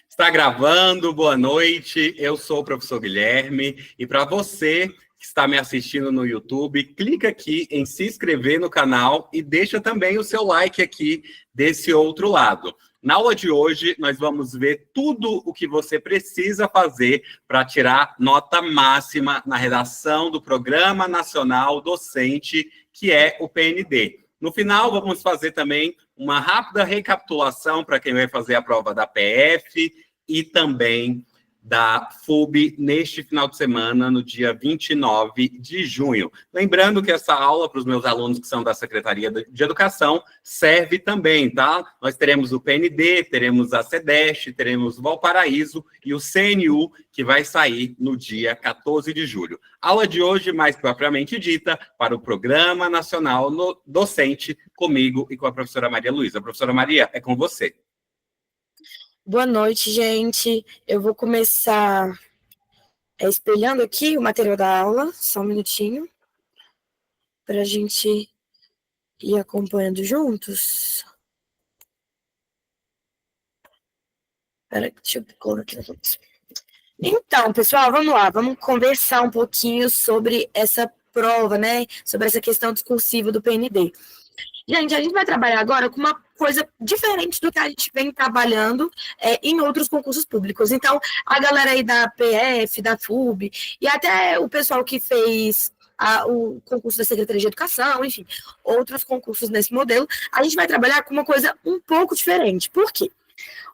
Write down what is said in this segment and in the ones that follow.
Está gravando, boa noite. Eu sou o professor Guilherme e para você que está me assistindo no YouTube, clica aqui em se inscrever no canal e deixa também o seu like aqui desse outro lado. Na aula de hoje, nós vamos ver tudo o que você precisa fazer para tirar nota máxima na redação do Programa Nacional Docente, que é o PND. No final, vamos fazer também uma rápida recapitulação para quem vai fazer a prova da PF e também da FUB neste final de semana, no dia 29 de junho. Lembrando que essa aula, para os meus alunos que são da Secretaria de Educação, serve também, tá? Nós teremos o PND, teremos a CEDEST, teremos o Valparaíso e o CNU, que vai sair no dia 14 de julho. Aula de hoje, mais propriamente dita, para o Programa Nacional Docente, comigo e com a professora Maria Luísa. Professora Maria, é com você. Boa noite, gente. Eu vou começar espelhando aqui o material da aula, só um minutinho, para a gente ir acompanhando juntos. Espera, deixa eu colocar aqui. Então, pessoal, vamos lá, vamos conversar um pouquinho sobre essa prova, né? Sobre essa questão discursiva do PND. Gente, a gente vai trabalhar agora com uma coisa diferente do que a gente vem trabalhando em outros concursos públicos. Então, a galera aí da PF, da FUB, e até o pessoal que fez o concurso da Secretaria de Educação, enfim, outros concursos nesse modelo, a gente vai trabalhar com uma coisa um pouco diferente. Por quê?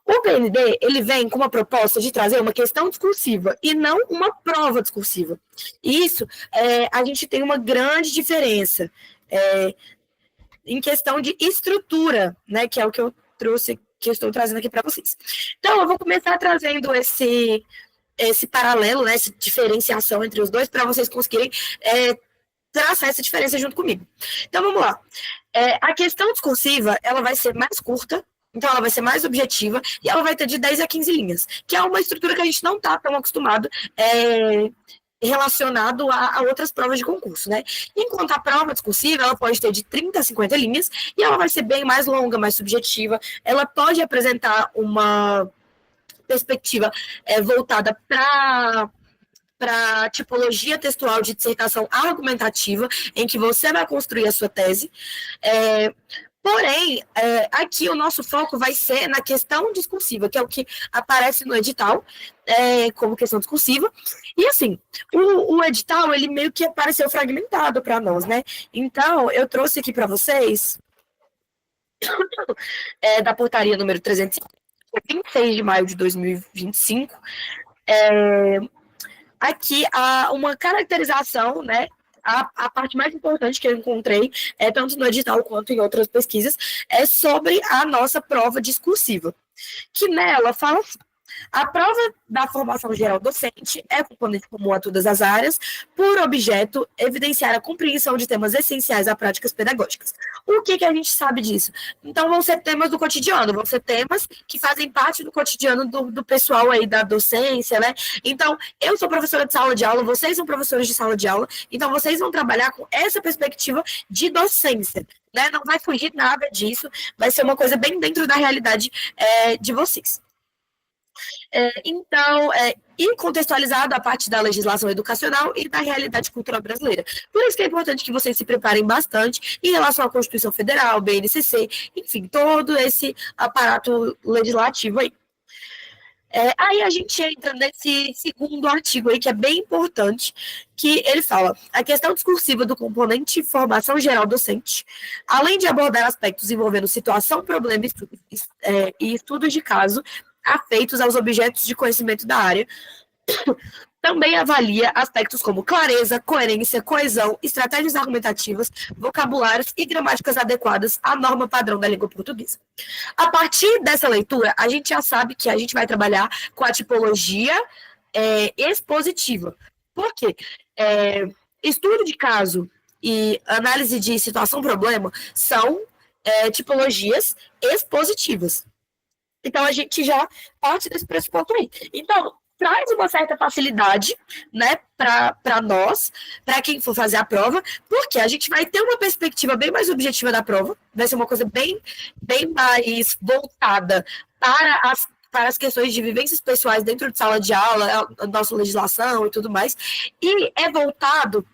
O PND, ele vem com uma proposta de trazer uma questão discursiva e não uma prova discursiva. E isso, a gente tem uma grande diferença em questão de estrutura, né, que é o que eu trouxe, que eu estou trazendo aqui para vocês. Então, eu vou começar trazendo esse paralelo, né, essa diferenciação entre os dois, para vocês conseguirem traçar essa diferença junto comigo. Então, vamos lá. A questão discursiva, ela vai ser mais curta, então ela vai ser mais objetiva, e ela vai ter de 10 a 15 linhas, que é uma estrutura que a gente não está tão acostumado relacionado a outras provas de concurso, né? Enquanto a prova discursiva, ela pode ter de 30 a 50 linhas, e ela vai ser bem mais longa, mais subjetiva, ela pode apresentar uma perspectiva voltada para tipologia textual de dissertação argumentativa, em que você vai construir a sua tese. Porém, aqui o nosso foco vai ser na questão discursiva, que é o que aparece no edital, como questão discursiva. E assim, o edital, ele meio que apareceu fragmentado para nós, né? Então, eu trouxe aqui para vocês, da portaria número 305, 26 de maio de 2025, aqui uma caracterização, né? A parte mais importante que eu encontrei, tanto no edital quanto em outras pesquisas, é sobre a nossa prova discursiva, que nela fala assim: a prova da formação geral docente é componente comum a todas as áreas, por objeto evidenciar a compreensão de temas essenciais a práticas pedagógicas. O que a gente sabe disso? Então, vão ser temas do cotidiano, vão ser temas que fazem parte do cotidiano do pessoal aí da docência, né? Então, eu sou professora de sala de aula, vocês são professores de sala de aula, então vocês vão trabalhar com essa perspectiva de docência, né? Não vai fugir nada disso, vai ser uma coisa bem dentro da realidade de vocês. Então, e contextualizado a parte da legislação educacional e da realidade cultural brasileira. Por isso que é importante que vocês se preparem bastante em relação à Constituição Federal, BNCC, enfim, todo esse aparato legislativo aí. Aí a gente entra nesse segundo artigo aí, que é bem importante, que ele fala: a questão discursiva do componente formação geral docente, além de abordar aspectos envolvendo situação, problema e estudos de caso, afeitos aos objetos de conhecimento da área, também avalia aspectos como clareza, coerência, coesão, estratégias argumentativas, vocabulários e gramáticas adequadas à norma padrão da língua portuguesa. A partir dessa leitura, a gente já sabe que a gente vai trabalhar com a tipologia expositiva. Por quê? Estudo de caso e análise de situação-problema são tipologias expositivas. Então, a gente já parte desse pressuposto aí. Então, traz uma certa facilidade, né, para nós, para quem for fazer a prova, porque a gente vai ter uma perspectiva bem mais objetiva da prova, vai ser uma coisa bem mais voltada para para as questões de vivências pessoais dentro de sala de aula, a nossa legislação e tudo mais, e é voltado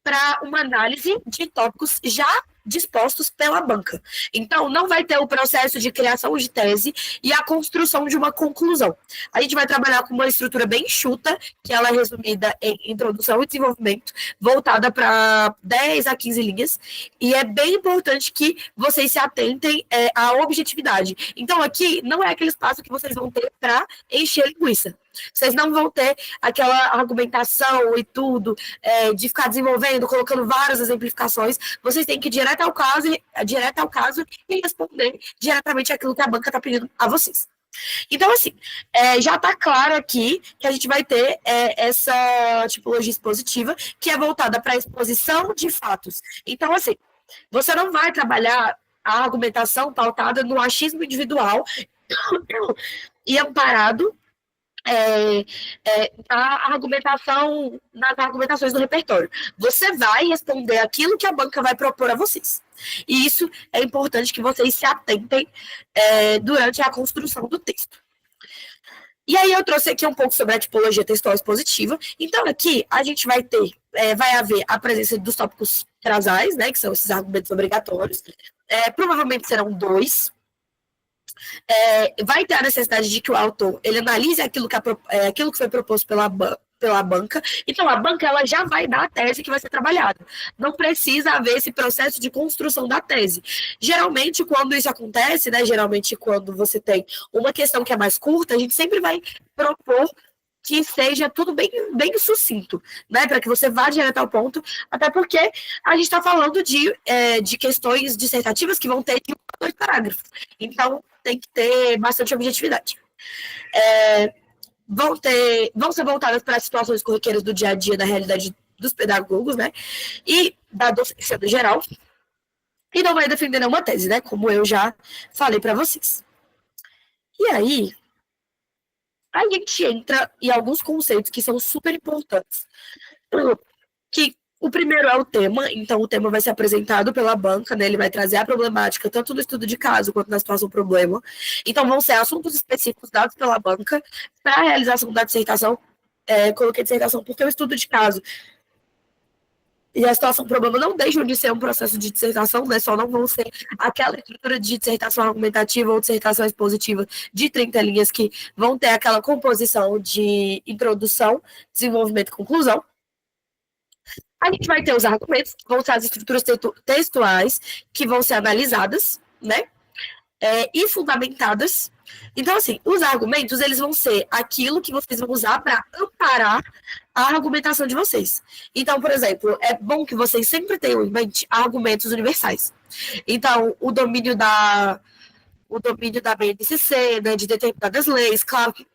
para uma análise de tópicos já dispostos pela banca. Então, não vai ter o processo de criação de tese e a construção de uma conclusão. A gente vai trabalhar com uma estrutura bem enxuta, que ela é resumida em introdução e desenvolvimento, voltada para 10 a 15 linhas, e é bem importante que vocês se atentem à objetividade. Então, aqui não é aquele espaço que vocês vão ter para encher linguiça. Vocês não vão ter aquela argumentação e tudo, de ficar desenvolvendo, colocando várias exemplificações. Vocês têm que ir direto ao caso e responder diretamente aquilo que a banca está pedindo a vocês. Então, assim, já está claro aqui que a gente vai ter essa tipologia expositiva, que é voltada para a exposição de fatos. Então, assim, você não vai trabalhar a argumentação pautada no achismo individual e amparado a argumentação, nas argumentações do repertório. Você vai responder aquilo que a banca vai propor a vocês. E isso é importante que vocês se atentem durante a construção do texto. E aí eu trouxe aqui um pouco sobre a tipologia textual expositiva. Então aqui a gente vai ter, vai haver a presença dos tópicos trazais, né, que são esses argumentos obrigatórios. Provavelmente serão 2. Vai ter a necessidade de que o autor ele analise aquilo que foi proposto pela banca. Então, a banca ela já vai dar a tese que vai ser trabalhada. Não precisa haver esse processo de construção da tese. Geralmente, quando isso acontece, né, geralmente quando você tem uma questão que é mais curta, a gente sempre vai propor que seja tudo bem, bem sucinto, né, para que você vá direto ao ponto, até porque a gente está falando de questões dissertativas que vão ter de 1 a 2 parágrafos. Então, tem que ter bastante objetividade. Vão ser voltadas para as situações corriqueiras do dia a dia, da realidade dos pedagogos, né, e da docência no geral, e não vai defender nenhuma tese, né, como eu já falei para vocês. E aí, a gente entra em alguns conceitos que são super importantes. Que o primeiro é o tema, então o tema vai ser apresentado pela banca, né? Ele vai trazer a problemática, tanto no estudo de caso quanto na situação problema. Então vão ser assuntos específicos dados pela banca para a realização da dissertação. Coloquei dissertação porque o estudo de caso e a situação problema não deixam de ser um processo de dissertação, né? Só não vão ser aquela estrutura de dissertação argumentativa ou dissertação expositiva de 30 linhas que vão ter aquela composição de introdução, desenvolvimento e conclusão. A gente vai ter os argumentos, que vão ser as estruturas textuais que vão ser analisadas, né? E fundamentadas. Então, assim, os argumentos, eles vão ser aquilo que vocês vão usar para amparar a argumentação de vocês. Então, por exemplo, é bom que vocês sempre tenham em mente argumentos universais. Então, o domínio da BNCC, né, de determinadas leis, claro que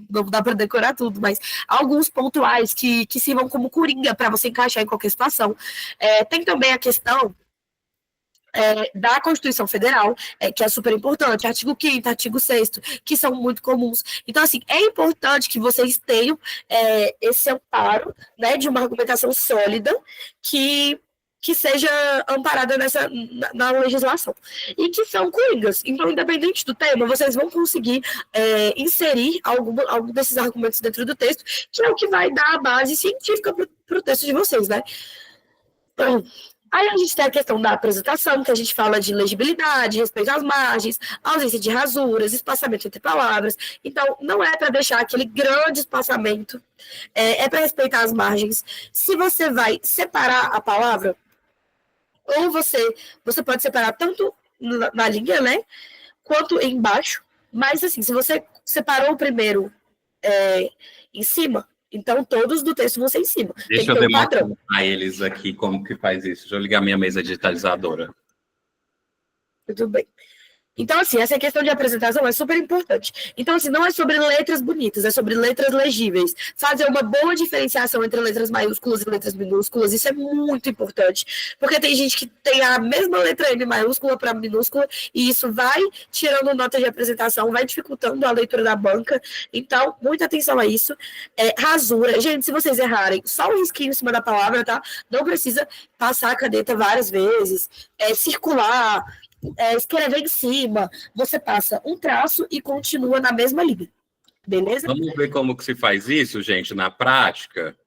não dá para decorar tudo, mas alguns pontuais que sirvam como coringa para você encaixar em qualquer situação. Tem também a questão da Constituição Federal, que é super importante, artigo 5º, artigo 6º, que são muito comuns. Então, assim, é importante que vocês tenham esse amparo, né, de uma argumentação sólida que seja amparada na legislação. E que são coringas. Então, independente do tema, vocês vão conseguir inserir algum desses argumentos dentro do texto, que é o que vai dar a base científica para o texto de vocês, né? Então, aí a gente tem a questão da apresentação, que a gente fala de legibilidade, respeito às margens, ausência de rasuras, espaçamento entre palavras. Então, não é para deixar aquele grande espaçamento, é para respeitar as margens. Se você vai separar a palavra, ou você pode separar tanto na linha, né, quanto embaixo, mas assim, se você separou o primeiro em cima, então todos do texto vão ser em cima. Deixa eu demonstrar a eles aqui como que faz isso. Deixa eu ligar minha mesa digitalizadora. Tudo bem. Então, assim, essa questão de apresentação é super importante. Então, assim, não é sobre letras bonitas, é sobre letras legíveis. Fazer uma boa diferenciação entre letras maiúsculas e letras minúsculas, isso é muito importante. Porque tem gente que tem a mesma letra M maiúscula para minúscula, e isso vai tirando nota de apresentação, vai dificultando a leitura da banca. Então, muita atenção a isso. Rasura. Gente, se vocês errarem, só um risquinho em cima da palavra, tá? Não precisa passar a caneta várias vezes. Circular. escrever em cima, você passa um traço e continua na mesma linha. Beleza? Vamos ver como que se faz isso, gente, na prática?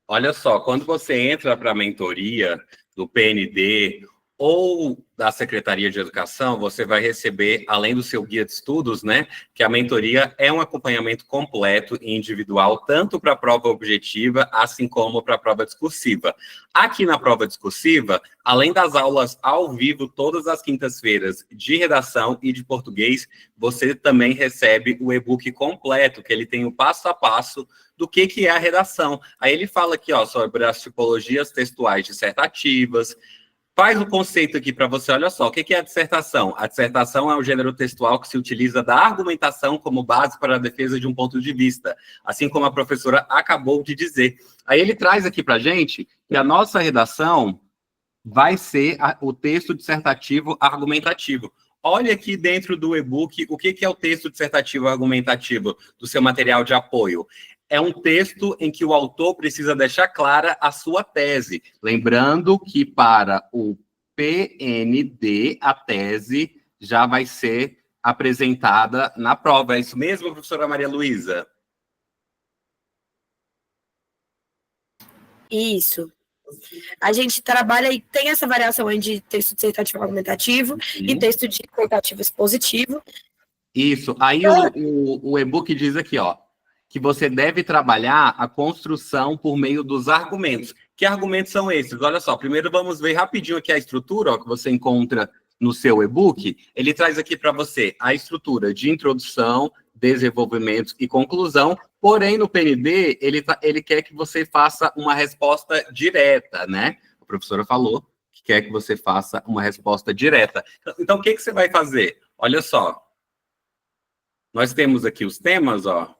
Olha só, quando você entra para a mentoria do PND ou da Secretaria de Educação, você vai receber, além do seu guia de estudos, né, que a mentoria é um acompanhamento completo e individual, tanto para a prova objetiva, assim como para a prova discursiva. Aqui na prova discursiva, além das aulas ao vivo, todas as quintas-feiras, de redação e de português, você também recebe o e-book completo, que ele tem o passo a passo do que é a redação. Aí ele fala aqui, ó, sobre as tipologias textuais dissertativas. Faz o conceito aqui para você, olha só, o que é a dissertação? A dissertação é um gênero textual que se utiliza da argumentação como base para a defesa de um ponto de vista, assim como a professora acabou de dizer. Aí ele traz aqui para a gente que a nossa redação vai ser o texto dissertativo argumentativo. Olha aqui dentro do e-book o que é o texto dissertativo argumentativo do seu material de apoio. É um texto em que o autor precisa deixar clara a sua tese. Lembrando que para o PND, a tese já vai ser apresentada na prova. É isso mesmo, professora Maria Luísa? Isso. A gente trabalha e tem essa variação aí de texto dissertativo argumentativo e texto dissertativo expositivo. Isso. Aí o e-book diz aqui, ó, que você deve trabalhar a construção por meio dos argumentos. Que argumentos são esses? Olha só, primeiro vamos ver rapidinho aqui a estrutura, ó, que você encontra no seu e-book. Ele traz aqui para você a estrutura de introdução, desenvolvimento e conclusão, porém no PND ele quer que você faça uma resposta direta, né? A professora falou que quer que você faça uma resposta direta. Então, o que você vai fazer? Olha só, nós temos aqui os temas, ó.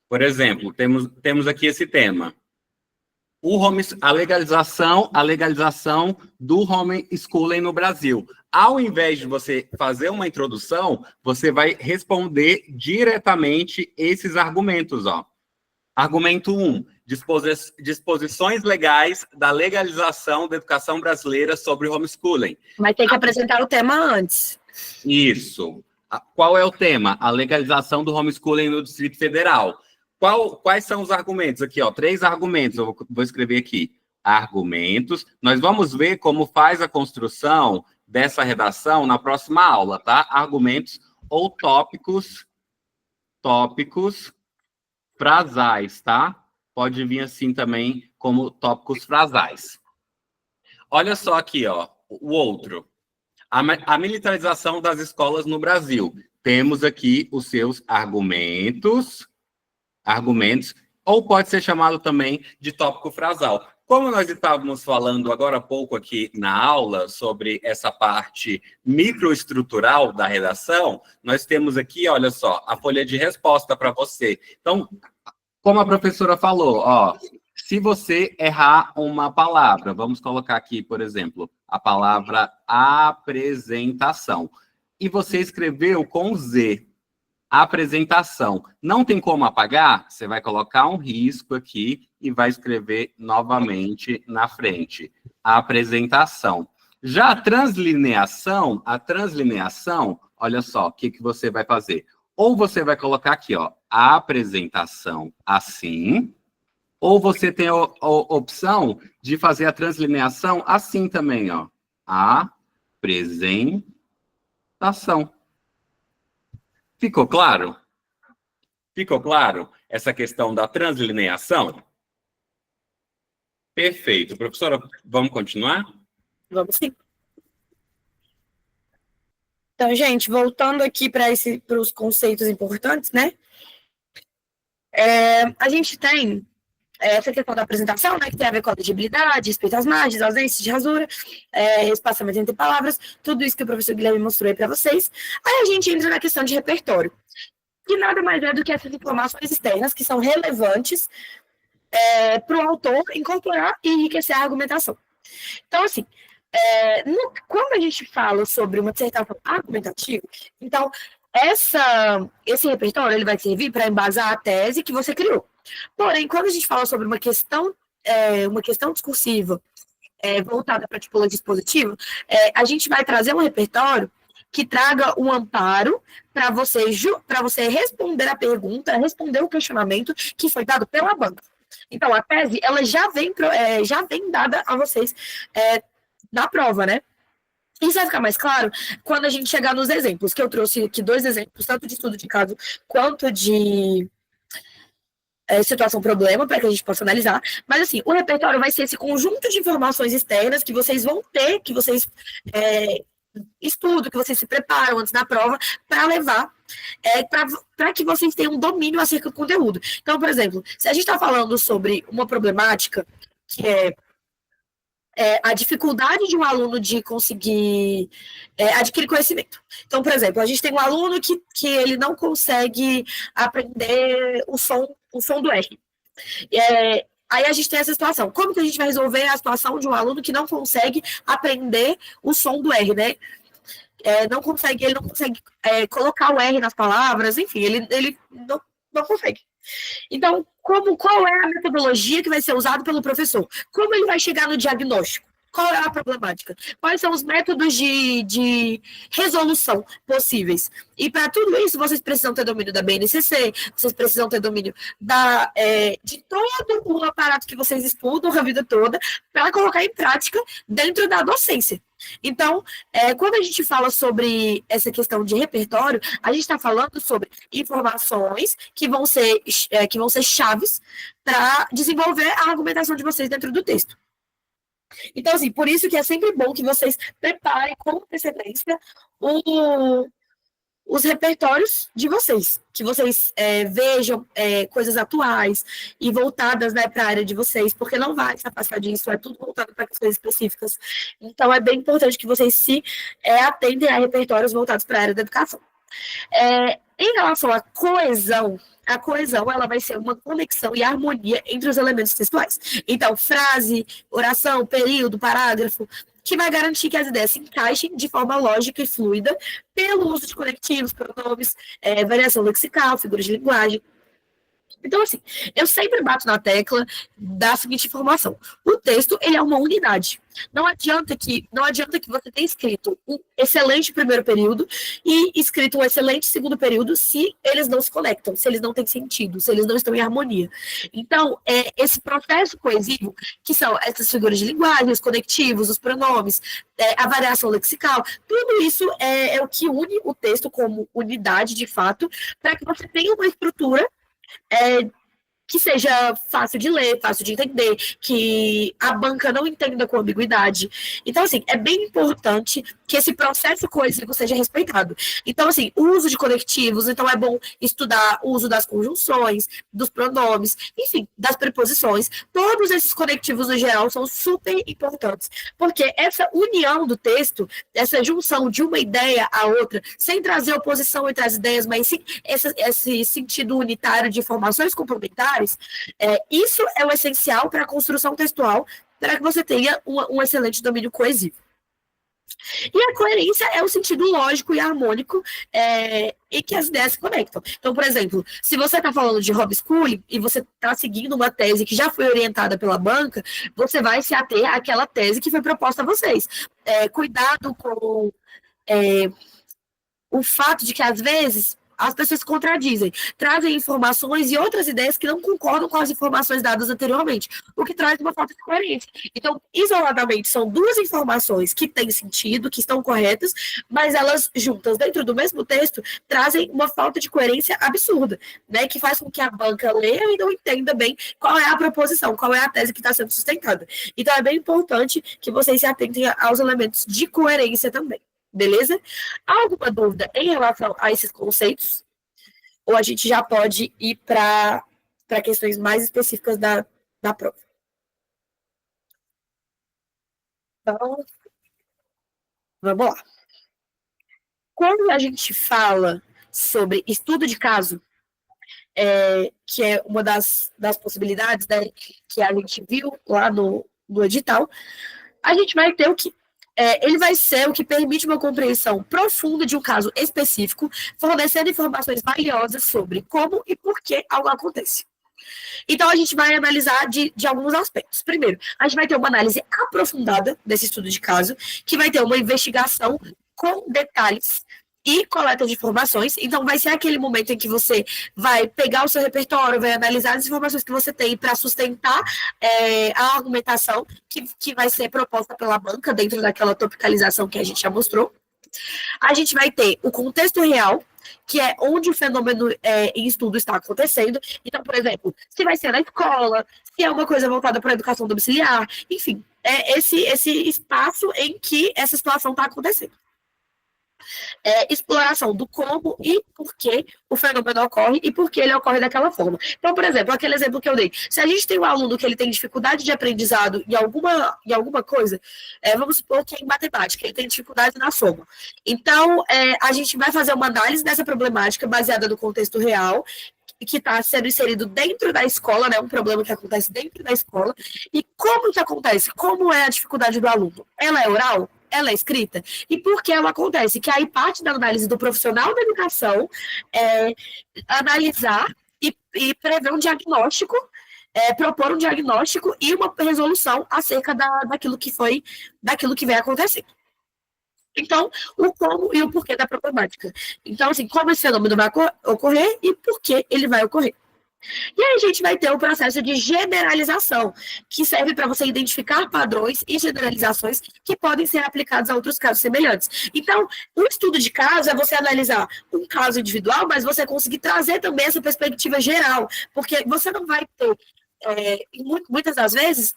Por exemplo, temos aqui esse tema. A legalização do homeschooling no Brasil. Ao invés de você fazer uma introdução, você vai responder diretamente esses argumentos, ó. Argumento 1. Disposições legais da legalização da educação brasileira sobre homeschooling. Mas tem que apresentar o tema antes. Isso. Qual é o tema? A legalização do homeschooling no Distrito Federal. Quais são os argumentos? Aqui, ó, 3 argumentos. Eu vou escrever aqui. Argumentos. Nós vamos ver como faz a construção dessa redação na próxima aula, tá? Argumentos ou tópicos frasais, tá? Pode vir assim também como tópicos frasais. Olha só aqui, ó, o outro. A militarização das escolas no Brasil. Temos aqui os seus argumentos, ou pode ser chamado também de tópico frasal. Como nós estávamos falando agora há pouco aqui na aula sobre essa parte microestrutural da redação, nós temos aqui, olha só, a folha de resposta para você. Então, como a professora falou, ó, se você errar uma palavra, vamos colocar aqui, por exemplo, a palavra apresentação, e você escreveu com Z, apresentação. Não tem como apagar? Você vai colocar um risco aqui e vai escrever novamente na frente. A apresentação. Já a translineação, olha só, o que você vai fazer? Ou você vai colocar aqui, ó, a apresentação assim, ou você tem a opção de fazer a translineação assim também, ó. Apresentação. Ficou claro? Ficou claro essa questão da translineação? Perfeito. Professora, vamos continuar? Vamos sim. Então, gente, voltando aqui para os conceitos importantes, né? A gente tem essa questão da apresentação, né, que tem a ver com a legibilidade, respeito às margens, ausência de rasura, espaçamento entre palavras, tudo isso que o professor Guilherme mostrou aí para vocês. Aí a gente entra na questão de repertório, que nada mais é do que essas informações externas que são relevantes para o autor incorporar e enriquecer a argumentação. Então, assim, quando a gente fala sobre uma dissertação argumentativa, então, esse repertório ele vai servir para embasar a tese que você criou. Porém, quando a gente fala sobre uma questão discursiva, voltada para tipologia expositiva, a gente vai trazer um repertório que traga um amparo para você responder a pergunta, responder o questionamento que foi dado pela banca. Então, a tese, ela já vem dada a vocês na prova, né? Isso vai ficar mais claro quando a gente chegar nos exemplos, que eu trouxe aqui 2 exemplos, tanto de estudo de caso quanto de situação-problema, para que a gente possa analisar. Mas, assim, o repertório vai ser esse conjunto de informações externas que vocês vão ter, que vocês estudam, que vocês se preparam antes da prova, para levar, para que vocês tenham um domínio acerca do conteúdo. Então, por exemplo, se a gente está falando sobre uma problemática que a dificuldade de um aluno de conseguir adquirir conhecimento. Então, por exemplo, a gente tem um aluno que ele não consegue aprender o som do R. Aí a gente tem essa situação. Como que a gente vai resolver a situação de um aluno que não consegue aprender o som do R, né? Ele não consegue colocar o R nas palavras, enfim, ele não consegue. Então, qual é a metodologia que vai ser usada pelo professor? Como ele vai chegar no diagnóstico? Qual é a problemática? Quais são os métodos de resolução possíveis? E para tudo isso, vocês precisam ter domínio da BNCC, vocês precisam ter domínio de todo o aparato que vocês estudam a vida toda para colocar em prática dentro da docência. Então, quando a gente fala sobre essa questão de repertório, a gente está falando sobre informações que vão ser chaves para desenvolver a argumentação de vocês dentro do texto. Então, assim, por isso que é sempre bom que vocês preparem com antecedência os repertórios de vocês, que vocês vejam coisas atuais e voltadas, né, para a área de vocês, porque não vai se afastar disso, é tudo voltado para questões específicas. Então, é bem importante que vocês se atentem a repertórios voltados para a área da educação. Em relação à coesão, ela vai ser uma conexão e harmonia entre os elementos textuais. Então, frase, oração, período, parágrafo, que vai garantir que as ideias se encaixem de forma lógica e fluida pelo uso de conectivos, pronomes, variação lexical, figuras de linguagem. Então, assim, eu sempre bato na tecla da seguinte informação. O texto, ele é uma unidade. Não adianta que você tenha escrito um excelente primeiro período e escrito um excelente segundo período se eles não se conectam, se eles não têm sentido, se eles não estão em harmonia. Então, esse processo coesivo, que são essas figuras de linguagem, os conectivos, os pronomes, a variação lexical, tudo isso é o que une o texto como unidade, de fato, para que você tenha uma estrutura que seja fácil de ler, fácil de entender, que a banca não entenda com ambiguidade. Então, assim, é bem importante que esse processo coesivo seja respeitado. Então, assim, o uso de conectivos, então é bom estudar o uso das conjunções, dos pronomes, enfim, das preposições. Todos esses conectivos, no geral, são super importantes, porque essa união do texto, essa junção de uma ideia à outra, sem trazer oposição entre as ideias, mas sim esse sentido unitário de informações complementares, isso é o essencial para a construção textual, para que você tenha um excelente domínio coesivo. E a coerência é o sentido lógico e harmônico e que as ideias se conectam. Então, por exemplo, se você está falando de homeschooling e você está seguindo uma tese que já foi orientada pela banca, você vai se ater àquela tese que foi proposta a vocês. Cuidado com o fato de que, às vezes, as pessoas se contradizem, trazem informações e outras ideias que não concordam com as informações dadas anteriormente, o que traz uma falta de coerência. Então, isoladamente, são duas informações que têm sentido, que estão corretas, mas elas juntas dentro do mesmo texto trazem uma falta de coerência absurda, né, que faz com que a banca leia e não entenda bem qual é a proposição, qual é a tese que está sendo sustentada. Então, é bem importante que vocês se atentem aos elementos de coerência também. Beleza? Há alguma dúvida em relação a esses conceitos? Ou a gente já pode ir para questões mais específicas da prova? Então, vamos lá. Quando a gente fala sobre estudo de caso, que é uma das possibilidades, né, que a gente viu lá no edital, a gente vai ter o que? Ele vai ser o que permite uma compreensão profunda de um caso específico, fornecendo informações valiosas sobre como e por que algo acontece. Então, a gente vai analisar de alguns aspectos. Primeiro, a gente vai ter uma análise aprofundada desse estudo de caso, que vai ter uma investigação com detalhes e coleta de informações. Então, vai ser aquele momento em que você vai pegar o seu repertório, vai analisar as informações que você tem para sustentar a argumentação que vai ser proposta pela banca dentro daquela topicalização que a gente já mostrou. A gente vai ter o contexto real, que é onde o fenômeno em estudo está acontecendo. Então, por exemplo, se vai ser na escola, se é uma coisa voltada para a educação domiciliar, enfim, é esse espaço em que essa situação está acontecendo. Exploração do como e por que o fenômeno ocorre e por que ele ocorre daquela forma. Então, por exemplo, aquele exemplo que eu dei. Se a gente tem um aluno que ele tem dificuldade de aprendizado em alguma coisa, vamos supor que é em matemática, ele tem dificuldade na soma. Então, a gente vai fazer uma análise dessa problemática baseada no contexto real, que está sendo inserido dentro da escola, né, um problema que acontece dentro da escola. E como que acontece? Como é a dificuldade do aluno? Ela é oral? Ela é escrita? E por que ela acontece? Que aí parte da análise do profissional da educação é analisar e prever um diagnóstico, propor um diagnóstico e uma resolução acerca daquilo que vem acontecendo. Então, o como e o porquê da problemática. Então, assim, como esse fenômeno vai ocorrer e por que ele vai ocorrer. E aí a gente vai ter o processo de generalização, que serve para você identificar padrões e generalizações que podem ser aplicados a outros casos semelhantes. Então, o estudo de caso é você analisar um caso individual, mas você conseguir trazer também essa perspectiva geral, porque você não vai ter muitas das vezes,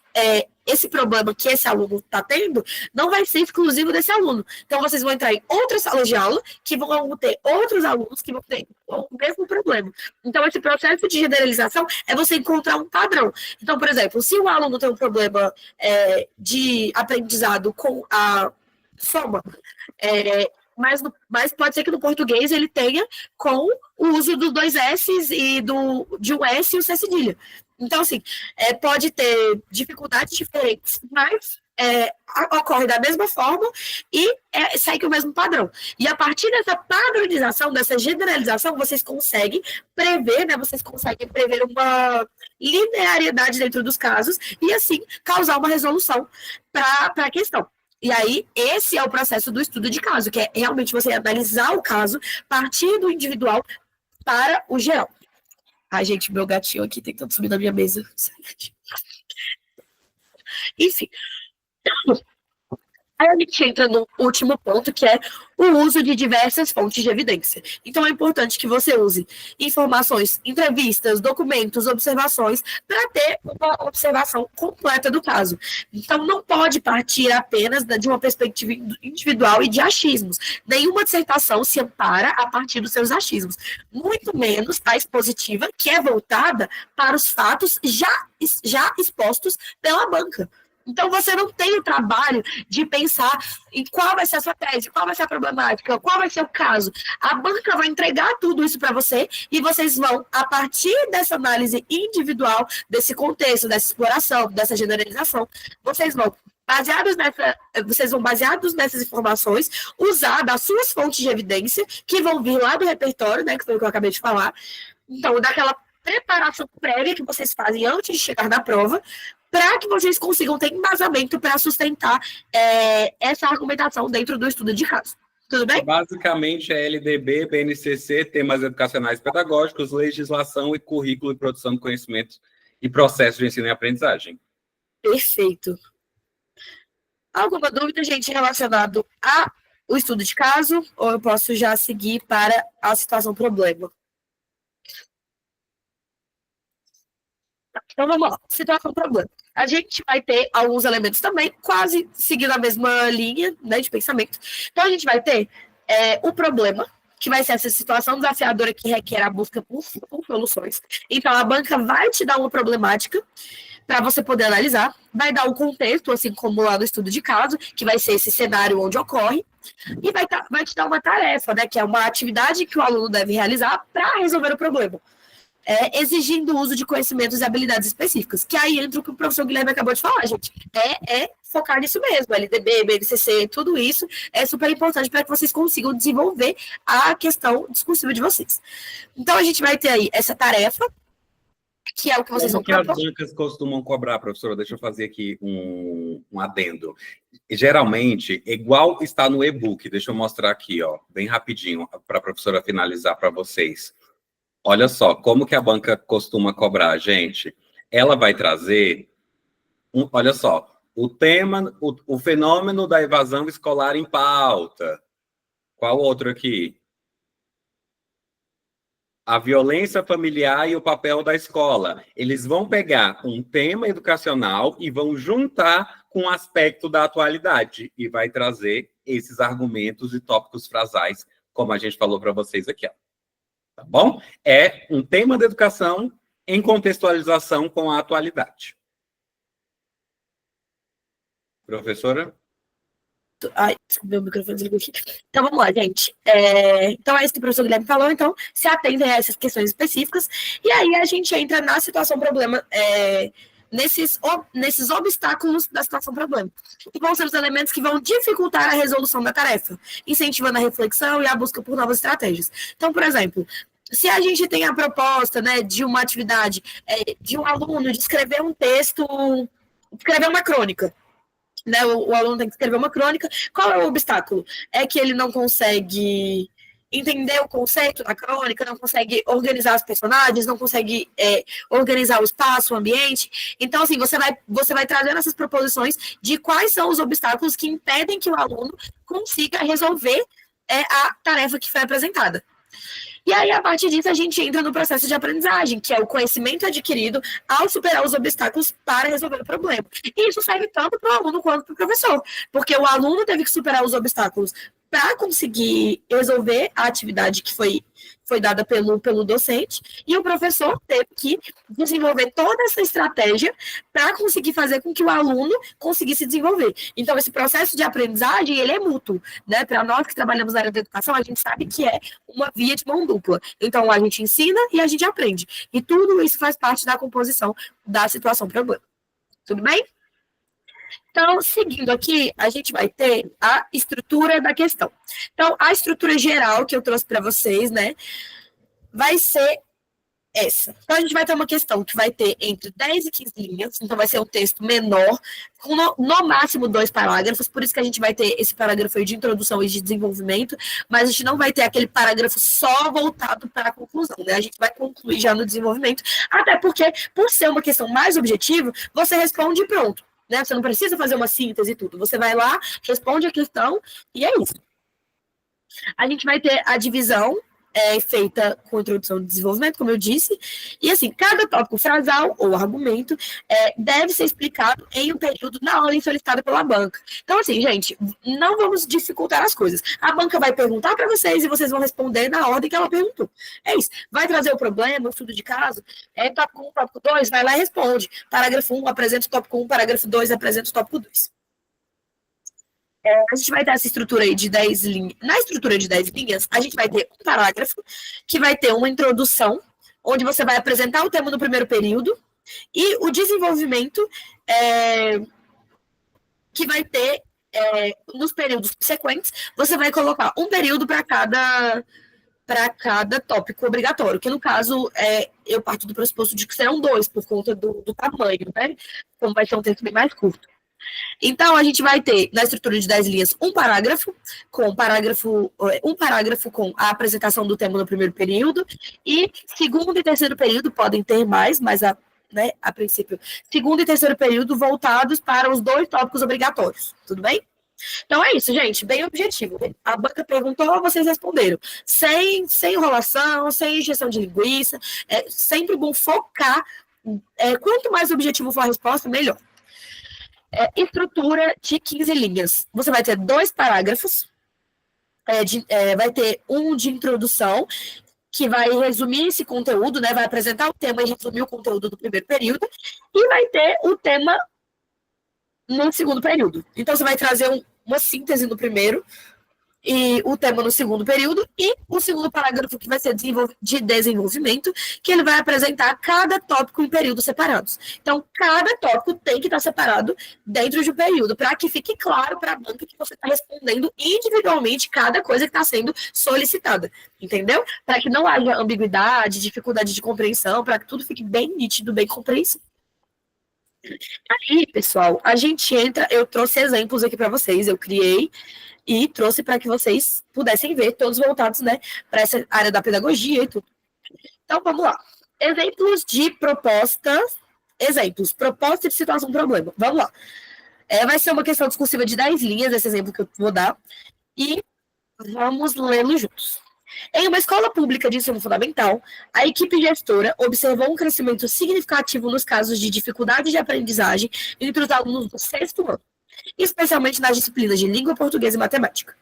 esse problema que esse aluno está tendo não vai ser exclusivo desse aluno. Então, vocês vão entrar em outras salas de aula que vão ter outros alunos que vão ter o mesmo problema. Então, esse processo de generalização é você encontrar um padrão. Então, por exemplo, se um aluno tem um problema de aprendizado com a soma, mas pode ser que no português ele tenha com o uso dos dois S's e de um S e o C cedilha. Então, assim, pode ter dificuldades diferentes, mas ocorre da mesma forma e segue o mesmo padrão. E a partir dessa padronização, dessa generalização, vocês conseguem prever, né? Vocês conseguem prever uma linearidade dentro dos casos e, assim, causar uma resolução para a questão. E aí, esse é o processo do estudo de caso, que é realmente você analisar o caso, partir do individual para o geral. Ai, gente, meu gatinho aqui tentando subir na minha mesa. Enfim. Aí a gente entra no último ponto, que é o uso de diversas fontes de evidência. Então, é importante que você use informações, entrevistas, documentos, observações, para ter uma observação completa do caso. Então, não pode partir apenas de uma perspectiva individual e de achismos. Nenhuma dissertação se ampara a partir dos seus achismos. Muito menos a expositiva, que é voltada para os fatos já expostos pela banca. Então, você não tem o trabalho de pensar em qual vai ser a sua tese, qual vai ser a problemática, qual vai ser o caso. A banca vai entregar tudo isso para você e vocês vão, a partir dessa análise individual, desse contexto, dessa exploração, dessa generalização, vocês vão baseados nessas informações, usar das suas fontes de evidência, que vão vir lá do repertório, né, que foi o que eu acabei de falar. Então, daquela preparação prévia que vocês fazem antes de chegar na prova, para que vocês consigam ter embasamento para sustentar essa argumentação dentro do estudo de caso. Tudo bem? Basicamente, é LDB, BNCC, temas educacionais pedagógicos, legislação e currículo e produção de conhecimentos e processos de ensino e aprendizagem. Perfeito. Alguma dúvida, gente, relacionado ao estudo de caso? Ou eu posso já seguir para a situação problema? Então, vamos lá. Situação problema. A gente vai ter alguns elementos também, quase seguindo a mesma linha, né, de pensamento. Então, a gente vai ter o problema, que vai ser essa situação desafiadora que requer a busca por soluções. Então, a banca vai te dar uma problemática para você poder analisar, vai dar o contexto, assim como lá no estudo de caso, que vai ser esse cenário onde ocorre, e vai te dar uma tarefa, né, que é uma atividade que o aluno deve realizar para resolver o problema. Exigindo o uso de conhecimentos e habilidades específicas, que aí entra o que o professor Guilherme acabou de falar, gente. Focar nisso mesmo, LDB, BNCC, tudo isso é super importante para que vocês consigam desenvolver a questão discursiva de vocês. Então, a gente vai ter aí essa tarefa, que é o que vocês vão Como que as propor. bancas costumam cobrar, professora? Deixa eu fazer aqui um adendo. Geralmente, igual está no e-book, deixa eu mostrar aqui, ó, bem rapidinho, para a professora finalizar para vocês. Olha só, como que a banca costuma cobrar, gente? Ela vai trazer, olha só, o tema, o fenômeno da evasão escolar em pauta. Qual outro aqui? A violência familiar e o papel da escola. Eles vão pegar um tema educacional e vão juntar com o aspecto da atualidade e vai trazer esses argumentos e tópicos frasais, como a gente falou para vocês aqui, ó. Tá bom? É um tema da educação em contextualização com a atualidade. Professora? Ai, meu microfone desligou aqui. Então, vamos lá, gente. Então, é isso que o professor Guilherme falou. Então, se atentem a essas questões específicas. E aí, a gente entra na situação problema, nesses obstáculos da situação problema. E vão ser os elementos que vão dificultar a resolução da tarefa, incentivando a reflexão e a busca por novas estratégias. Então, por exemplo, se a gente tem a proposta, né, de uma atividade, de um aluno de escrever um texto, escrever uma crônica, né, o aluno tem que escrever uma crônica, qual é o obstáculo? É que ele não consegue entender o conceito da crônica, não consegue organizar os personagens, não consegue organizar o espaço, o ambiente. Então, assim, você vai trazendo essas proposições de quais são os obstáculos que impedem que o aluno consiga resolver a tarefa que foi apresentada. E aí, a partir disso, a gente entra no processo de aprendizagem, que é o conhecimento adquirido ao superar os obstáculos para resolver o problema. E isso serve tanto para o aluno quanto para o professor, porque o aluno teve que superar os obstáculos para conseguir resolver a atividade que foi dada pelo docente, e o professor teve que desenvolver toda essa estratégia para conseguir fazer com que o aluno conseguisse desenvolver. Então, esse processo de aprendizagem, ele é mútuo, né? Para nós que trabalhamos na área da educação, a gente sabe que é uma via de mão dupla. Então, a gente ensina e a gente aprende. E tudo isso faz parte da composição da situação problema. Tudo bem? Então, seguindo aqui, a gente vai ter a estrutura da questão. Então, a estrutura geral que eu trouxe para vocês, né, vai ser essa. Então, a gente vai ter uma questão que vai ter entre 10 e 15 linhas, então vai ser um texto menor, com no máximo 2 parágrafos, por isso que a gente vai ter esse parágrafo aí de introdução e de desenvolvimento, mas a gente não vai ter aquele parágrafo só voltado para a conclusão, né? A gente vai concluir já no desenvolvimento, até porque, por ser uma questão mais objetiva, você responde e pronto. Né? Você não precisa fazer uma síntese e tudo. Você vai lá, responde a questão e é isso. A gente vai ter a divisão feita com introdução e desenvolvimento, como eu disse. E assim, cada tópico frasal ou argumento deve ser explicado em um período na ordem solicitada pela banca. Então, assim, gente, não vamos dificultar as coisas. A banca vai perguntar para vocês e vocês vão responder na ordem que ela perguntou. É isso. Vai trazer o problema, o estudo de caso. Tópico 1, tópico 2, vai lá e responde. Parágrafo 1, apresenta o tópico 1, parágrafo 2, apresenta o tópico 2. A gente vai ter essa estrutura aí de 10 linhas. Na estrutura de 10 linhas, a gente vai ter um parágrafo que vai ter uma introdução, onde você vai apresentar o tema no primeiro período, e o desenvolvimento que vai ter nos períodos subsequentes, você vai colocar um período para cada tópico obrigatório, que no caso, eu parto do pressuposto de que serão 2, por conta do tamanho, né? Então vai ser um texto bem mais curto. Então, a gente vai ter, na estrutura de 10 linhas, um parágrafo com a apresentação do tema no primeiro período, e segundo e terceiro período podem ter mais, mas a princípio, segundo e terceiro período voltados para os 2 tópicos obrigatórios. Tudo bem? Então é isso, gente, bem objetivo. A banca perguntou, vocês responderam. Sem enrolação, sem injeção de linguiça. É sempre bom focar. Quanto mais objetivo for a resposta, melhor. Estrutura de 15 linhas. Você vai ter 2 parágrafos, vai ter um de introdução, que vai resumir esse conteúdo, né? Vai apresentar o tema e resumir o conteúdo do primeiro período, e vai ter o tema no segundo período. Então, você vai trazer uma síntese no primeiro e o tema no segundo período, e o segundo parágrafo que vai ser de desenvolvimento, que ele vai apresentar cada tópico em períodos separados. Então, cada tópico tem que estar separado dentro de um período, para que fique claro para a banca que você está respondendo individualmente cada coisa que está sendo solicitada, entendeu? Para que não haja ambiguidade, dificuldade de compreensão, para que tudo fique bem nítido, bem compreensível. Aí, pessoal, a gente entra, eu trouxe exemplos aqui para vocês, eu criei e trouxe para que vocês pudessem ver, todos voltados, né, para essa área da pedagogia e tudo. Então, vamos lá. Exemplos de propostas, proposta de situação problema. Vamos lá. Vai ser uma questão discursiva de 10 linhas, esse exemplo que eu vou dar, e vamos lê-lo juntos. Em uma escola pública de ensino fundamental, a equipe gestora observou um crescimento significativo nos casos de dificuldade de aprendizagem entre os alunos do sexto ano, especialmente nas disciplinas de língua portuguesa e matemática.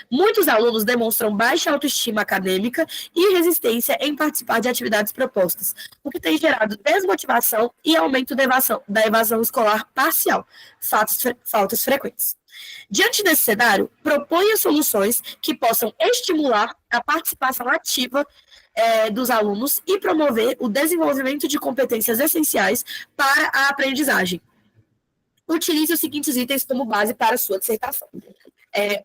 Muitos alunos demonstram baixa autoestima acadêmica e resistência em participar de atividades propostas, o que tem gerado desmotivação e aumento da evasão escolar parcial, faltas frequentes. Diante desse cenário, proponha soluções que possam estimular a participação ativa dos alunos e promover o desenvolvimento de competências essenciais para a aprendizagem. Utilize os seguintes itens como base para a sua dissertação.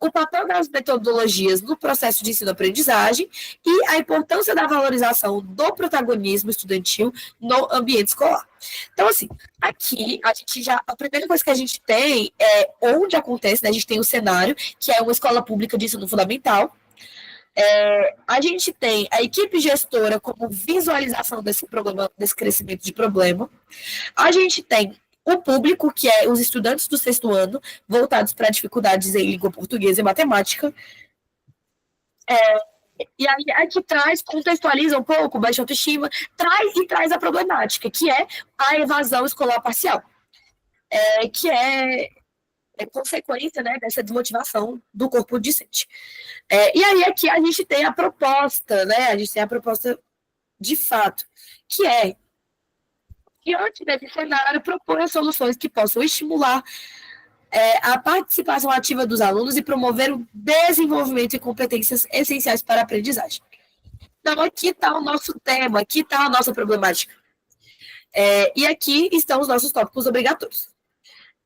O papel das metodologias no processo de ensino-aprendizagem e a importância da valorização do protagonismo estudantil no ambiente escolar. Então, assim, aqui a primeira coisa que a gente tem é onde acontece, né, a gente tem o cenário, que é uma escola pública de ensino fundamental. A gente tem a equipe gestora como visualização desse problema, desse crescimento de problema. A gente tem o público, que é os estudantes do sexto ano, voltados para dificuldades em língua portuguesa e matemática. E aí aqui contextualiza um pouco, baixa autoestima, traz a problemática, que é a evasão escolar parcial, que é consequência, né, dessa desmotivação do corpo docente. E aí aqui a gente tem a proposta, né, a gente tem a proposta de fato, que é diante desse cenário, propõe soluções que possam estimular a participação ativa dos alunos e promover o desenvolvimento de competências essenciais para a aprendizagem. Então, aqui está o nosso tema, aqui está a nossa problemática. E aqui estão os nossos tópicos obrigatórios.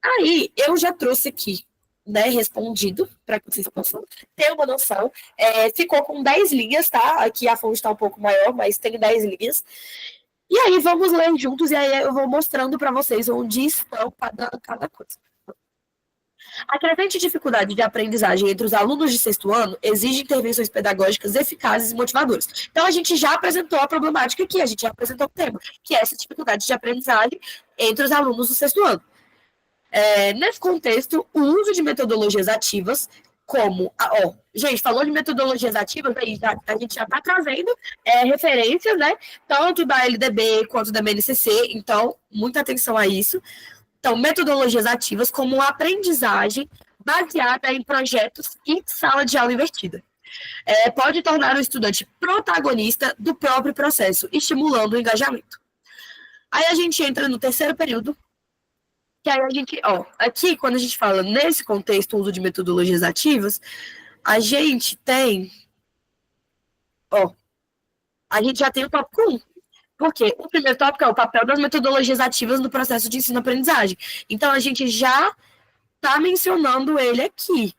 Aí, eu já trouxe aqui, né, respondido, para que vocês possam ter uma noção. Ficou com 10 linhas, tá? Aqui a fonte está um pouco maior, mas tem 10 linhas. E aí, vamos ler juntos, e aí eu vou mostrando para vocês onde estão cada coisa. A crescente dificuldade de aprendizagem entre os alunos de sexto ano exige intervenções pedagógicas eficazes e motivadoras. Então, a gente já apresentou a problemática aqui, a gente já apresentou o tema, que é essa dificuldade de aprendizagem entre os alunos do sexto ano. Nesse contexto, o uso de metodologias ativas, como, gente, falou de metodologias ativas, aí a gente já está trazendo referências, né, tanto da LDB quanto da BNCC, então, muita atenção a isso. Então, metodologias ativas como aprendizagem baseada em projetos e sala de aula invertida. Pode tornar o estudante protagonista do próprio processo, estimulando o engajamento. Aí a gente entra no terceiro período, que aí a gente, aqui, quando a gente fala nesse contexto, uso de metodologias ativas, a gente tem, a gente já tem o tópico 1. Porque o primeiro tópico é o papel das metodologias ativas no processo de ensino-aprendizagem. Então, a gente já está mencionando ele aqui.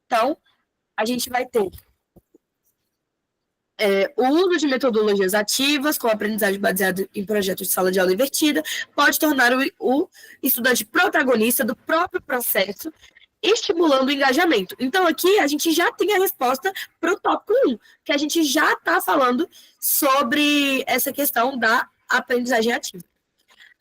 Então, a gente vai ter o uso de metodologias ativas, com aprendizagem baseada em projetos de sala de aula invertida, pode tornar o estudante protagonista do próprio processo, estimulando o engajamento. Então, aqui, a gente já tem a resposta para o tópico 1, que a gente já está falando sobre essa questão da aprendizagem ativa.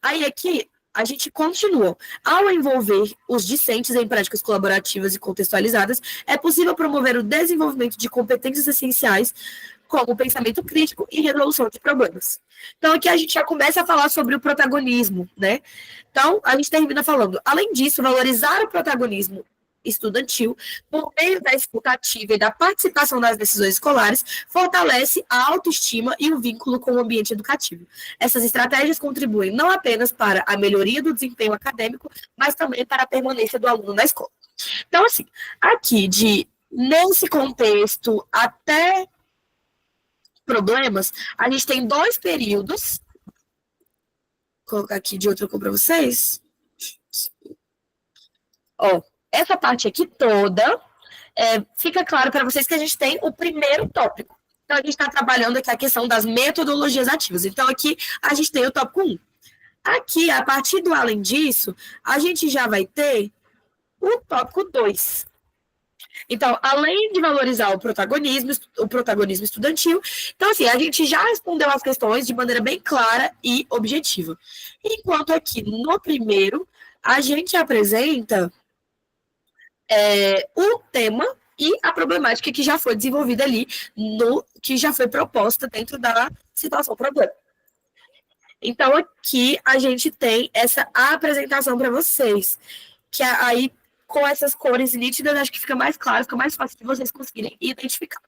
Aí, aqui, a gente continua. Ao envolver os discentes em práticas colaborativas e contextualizadas, é possível promover o desenvolvimento de competências essenciais, como pensamento crítico e resolução de problemas. Então, aqui a gente já começa a falar sobre o protagonismo, né? Então, a gente termina falando, além disso, valorizar o protagonismo estudantil, por meio da escuta ativa e da participação nas decisões escolares, fortalece a autoestima e o vínculo com o ambiente educativo. Essas estratégias contribuem não apenas para a melhoria do desempenho acadêmico, mas também para a permanência do aluno na escola. Então, assim, aqui Nesse contexto, até problemas, a gente tem 2 períodos. Vou colocar aqui de outra cor para vocês. Ó, essa parte aqui toda, fica claro para vocês que a gente tem o primeiro tópico. Então, a gente está trabalhando aqui a questão das metodologias ativas. Então, aqui a gente tem o tópico 1. Aqui, a partir do além disso, a gente já vai ter o tópico 2. Então, além de valorizar o protagonismo estudantil, então, assim, a gente já respondeu as questões de maneira bem clara e objetiva. Enquanto aqui, no primeiro, a gente apresenta o tema e a problemática que já foi desenvolvida ali, que já foi proposta dentro da situação problema. Então, aqui a gente tem essa apresentação para vocês, que aí, com essas cores nítidas, acho que fica mais claro, fica mais fácil de vocês conseguirem identificar.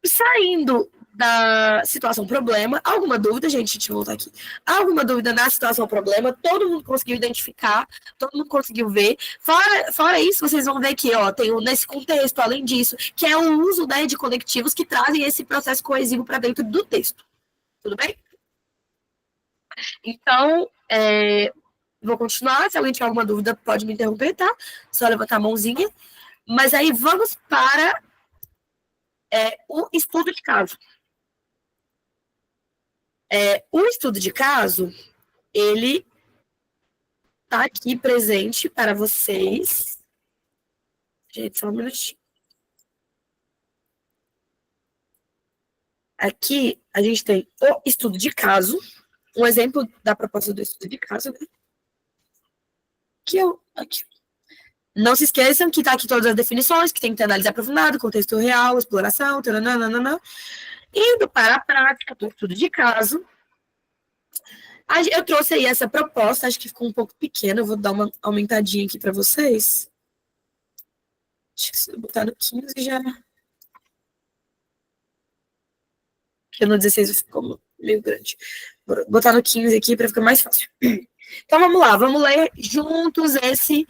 Saindo da situação problema, alguma dúvida, gente? Deixa eu voltar aqui. Alguma dúvida na situação problema? Todo mundo conseguiu identificar, todo mundo conseguiu ver. Fora isso, vocês vão ver que tem nesse contexto, além disso, que é o uso de conectivos que trazem esse processo coesivo para dentro do texto. Tudo bem? Então, vou continuar. Se alguém tiver alguma dúvida, pode me interromper, tá? Só levantar a mãozinha. Mas aí vamos para o estudo de caso. O estudo de caso, ele está aqui presente para vocês. Gente, só um minutinho. Aqui, a gente tem o estudo de caso, um exemplo da proposta do estudo de caso, né? Aqui. Não se esqueçam que está aqui todas as definições, que tem que ter análise aprofundada, contexto real, exploração, nananana. Indo para a prática do estudo de caso, eu trouxe aí essa proposta, acho que ficou um pouco pequena, eu vou dar uma aumentadinha aqui para vocês. Acho que se eu botar no 15 já... Porque no 16 ficou meio grande. Vou botar no 15 aqui para ficar mais fácil. Então, vamos lá, vamos ler juntos esse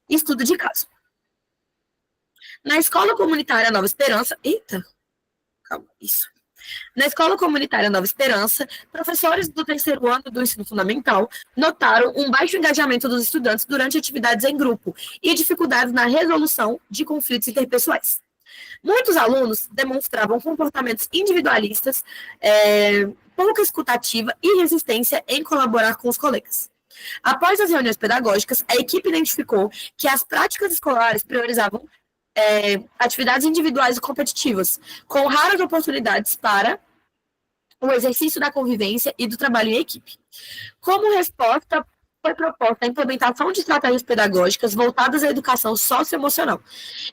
estudo de caso. Na Escola Comunitária Nova Esperança... Eita! Calma, isso. Na Escola Comunitária Nova Esperança, professores do 3º ano do ensino fundamental notaram um baixo engajamento dos estudantes durante atividades em grupo e dificuldades na resolução de conflitos interpessoais. Muitos alunos demonstravam comportamentos individualistas, pouca escutativa e resistência em colaborar com os colegas. Após as reuniões pedagógicas, a equipe identificou que as práticas escolares priorizavam atividades individuais e competitivas, com raras oportunidades para o exercício da convivência e do trabalho em equipe. Como resposta, foi proposta a implementação de estratégias pedagógicas voltadas à educação socioemocional,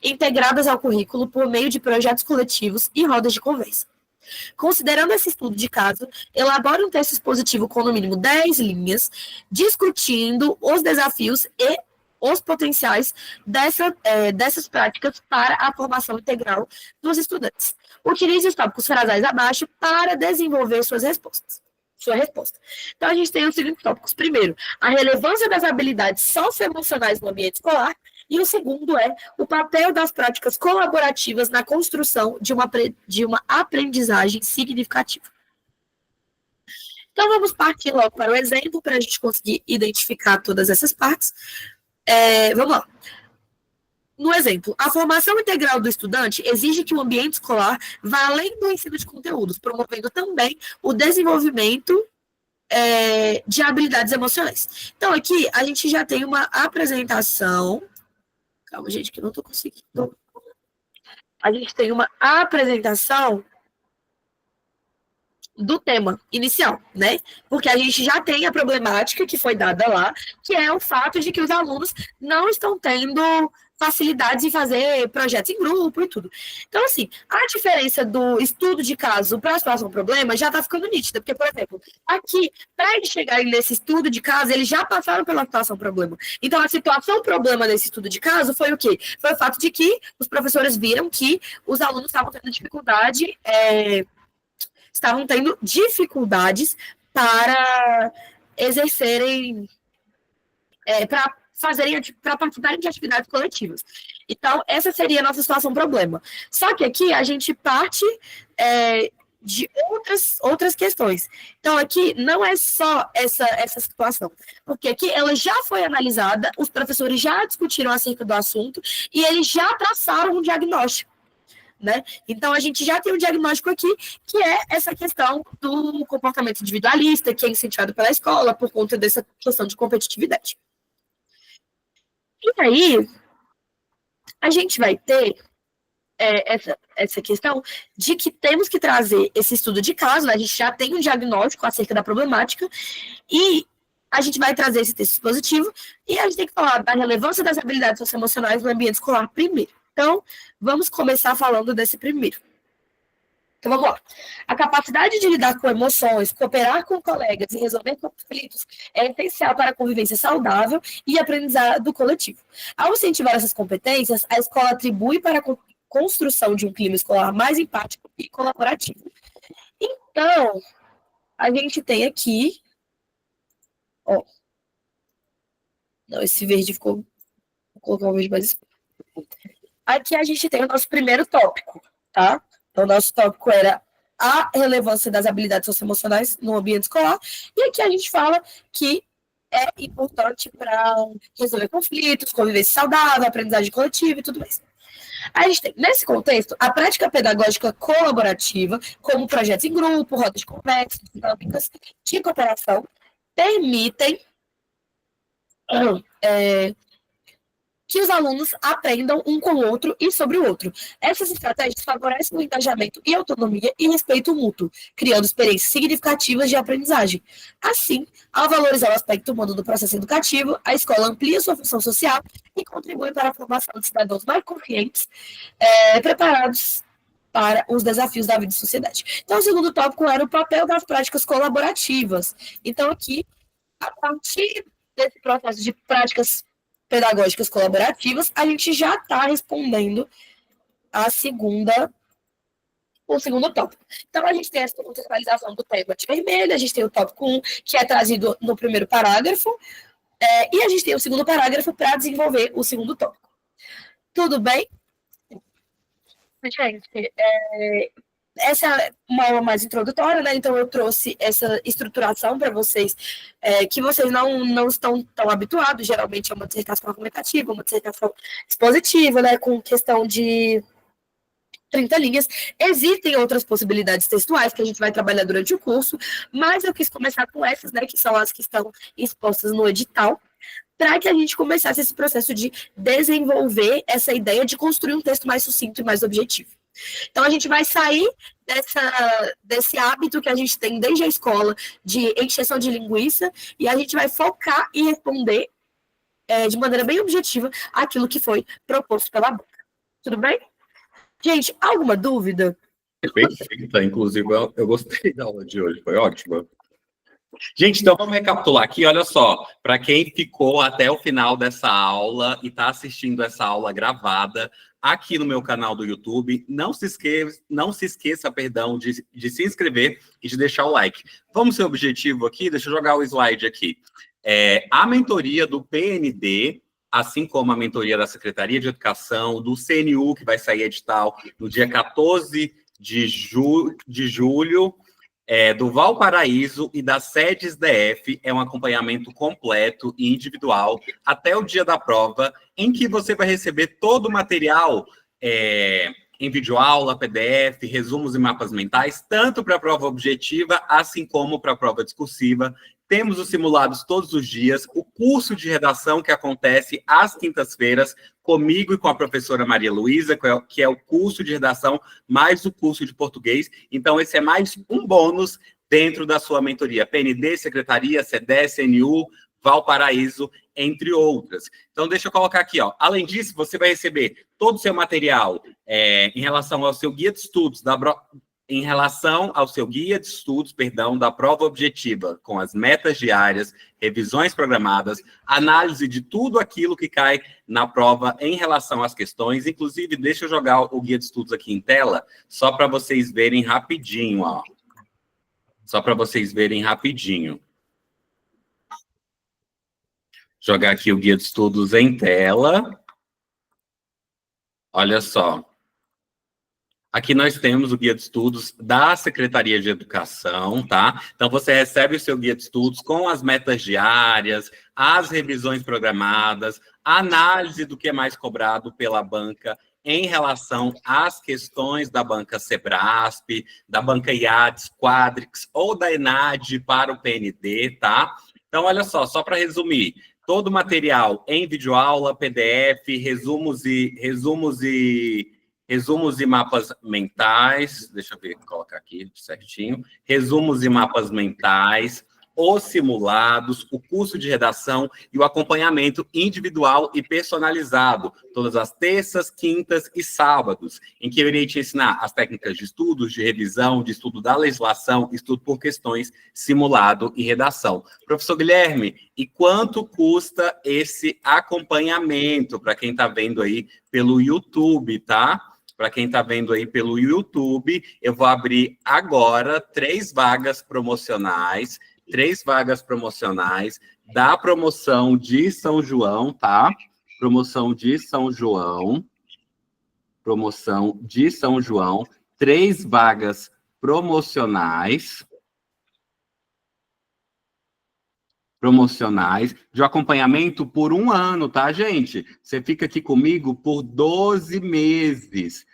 integradas ao currículo por meio de projetos coletivos e rodas de conversa. Considerando esse estudo de caso, elabore um texto expositivo com no mínimo 10 linhas, discutindo os desafios e os potenciais dessas práticas para a formação integral dos estudantes. Utilize os tópicos frasais abaixo para desenvolver sua resposta. Então, a gente tem os seguintes tópicos. Primeiro, a relevância das habilidades socioemocionais no ambiente escolar. E o segundo é o papel das práticas colaborativas na construção de uma aprendizagem significativa. Então, vamos partir logo para o exemplo, para a gente conseguir identificar todas essas partes. Vamos lá. No exemplo, a formação integral do estudante exige que o ambiente escolar vá além do ensino de conteúdos, promovendo também o desenvolvimento de habilidades emocionais. Então, aqui a gente já tem uma apresentação. Calma, gente, que eu não estou conseguindo. A gente tem uma apresentação do tema inicial, né? Porque a gente já tem a problemática que foi dada lá, que é o fato de que os alunos não estão tendo facilidades em fazer projetos em grupo e tudo. Então, assim, a diferença do estudo de caso para a situação problema já está ficando nítida, porque, por exemplo, aqui, para eles chegarem nesse estudo de caso, eles já passaram pela situação problema. Então, a situação problema desse estudo de caso foi o quê? Foi o fato de que os professores viram que os alunos estavam tendo dificuldades para exercerem, para para participarem de atividades coletivas. Então, essa seria a nossa situação problema. Só que aqui a gente parte de outras questões. Então, aqui não é só essa situação, porque aqui ela já foi analisada, os professores já discutiram acerca do assunto e eles já traçaram um diagnóstico. Né? Então, a gente já tem um diagnóstico aqui, que é essa questão do comportamento individualista, que é incentivado pela escola por conta dessa questão de competitividade. E aí, a gente vai ter essa questão de que temos que trazer esse estudo de caso, né? A gente já tem um diagnóstico acerca da problemática, e a gente vai trazer esse texto expositivo, e a gente tem que falar da relevância das habilidades socioemocionais no ambiente escolar primeiro. Então, vamos começar falando desse primeiro. Então, vamos lá. A capacidade de lidar com emoções, cooperar com colegas e resolver conflitos é essencial para a convivência saudável e aprendizado coletivo. Ao incentivar essas competências, a escola atribui para a construção de um clima escolar mais empático e colaborativo. Então, a gente tem aqui... Não, esse verde ficou... Vou colocar um verde mais escuro. Aqui a gente tem o nosso primeiro tópico, tá? Então, o nosso tópico era a relevância das habilidades socioemocionais no ambiente escolar, e aqui a gente fala que é importante para resolver conflitos, convivência saudável, aprendizagem coletiva e tudo mais. A gente tem, nesse contexto, a prática pedagógica colaborativa, como projetos em grupo, rodas de conversa, dinâmicas de cooperação, permitem que os alunos aprendam um com o outro e sobre o outro. Essas estratégias favorecem o engajamento e autonomia e respeito mútuo, criando experiências significativas de aprendizagem. Assim, ao valorizar o aspecto humano do processo educativo, a escola amplia sua função social e contribui para a formação de cidadãos mais conscientes, preparados para os desafios da vida e sociedade. Então, o segundo tópico era o papel das práticas colaborativas. Então, aqui, a partir desse processo de práticas pedagógicas colaborativas, a gente já está respondendo o segundo tópico. Então, a gente tem essa contextualização do tema de vermelho, a gente tem o tópico 1, que é trazido no primeiro parágrafo, e a gente tem o segundo parágrafo para desenvolver o segundo tópico. Tudo bem? Gente, essa é uma aula mais introdutória, né? Então eu trouxe essa estruturação para vocês, que vocês não estão tão habituados. Geralmente é uma dissertação argumentativa, uma dissertação expositiva, né? Com questão de 30 linhas. Existem outras possibilidades textuais que a gente vai trabalhar durante o curso, mas eu quis começar com essas, né? Que são as que estão expostas no edital, para que a gente começasse esse processo de desenvolver essa ideia de construir um texto mais sucinto e mais objetivo. Então, a gente vai sair desse hábito que a gente tem desde a escola de encheção de linguiça, e a gente vai focar e responder de maneira bem objetiva aquilo que foi proposto pela banca. Tudo bem? Gente, alguma dúvida? Perfeita, inclusive eu gostei da aula de hoje, foi ótima. Gente, então vamos recapitular aqui, olha só, para quem ficou até o final dessa aula e está assistindo essa aula gravada aqui no meu canal do YouTube, não se esqueça, perdão, de se inscrever e de deixar o like. Vamos ser objetivo aqui, deixa eu jogar o slide aqui. A mentoria do PND, assim como a mentoria da Secretaria de Educação, do CNU, que vai sair edital no dia 14 de julho, do Valparaíso e das sedes DF, é um acompanhamento completo e individual até o dia da prova, em que você vai receber todo o material em videoaula, PDF, resumos e mapas mentais, tanto para a prova objetiva, assim como para a prova discursiva. Temos os simulados todos os dias, o curso de redação que acontece às quintas-feiras, comigo e com a professora Maria Luísa, que é o curso de redação mais o curso de português. Então, esse é mais um bônus dentro da sua mentoria. PND, Secretaria, CDE, CNU, Valparaíso, entre outras. Então, deixa eu colocar aqui, ó. Além disso, você vai receber todo o seu material em relação ao seu guia de estudos da prova objetiva, com as metas diárias, revisões programadas, análise de tudo aquilo que cai na prova em relação às questões. Inclusive, deixa eu jogar o guia de estudos aqui em tela, só para vocês verem rapidinho, ó. Só para vocês verem rapidinho. Jogar aqui o guia de estudos em tela. Olha só. Aqui nós temos o guia de estudos da Secretaria de Educação, tá? Então, você recebe o seu guia de estudos com as metas diárias, as revisões programadas, a análise do que é mais cobrado pela banca em relação às questões da banca Sebrasp, da banca IADES, Quadrix ou da ENAD para o PND, tá? Então, olha só para resumir, todo o material em videoaula, PDF, resumos e mapas mentais, deixa eu ver, colocar aqui certinho, resumos e mapas mentais, os simulados, o curso de redação e o acompanhamento individual e personalizado, todas as terças, quintas e sábados, em que eu irei te ensinar as técnicas de estudos, de revisão, de estudo da legislação, estudo por questões, simulado e redação. Professor Guilherme, e quanto custa esse acompanhamento para quem está vendo aí pelo YouTube, tá? Para quem está vendo aí pelo YouTube, eu vou abrir agora 3 vagas promocionais da promoção de São João, tá? Promoção de São João, 3 vagas promocionais de acompanhamento por 1 ano, tá, gente? Você fica aqui comigo por 12 meses.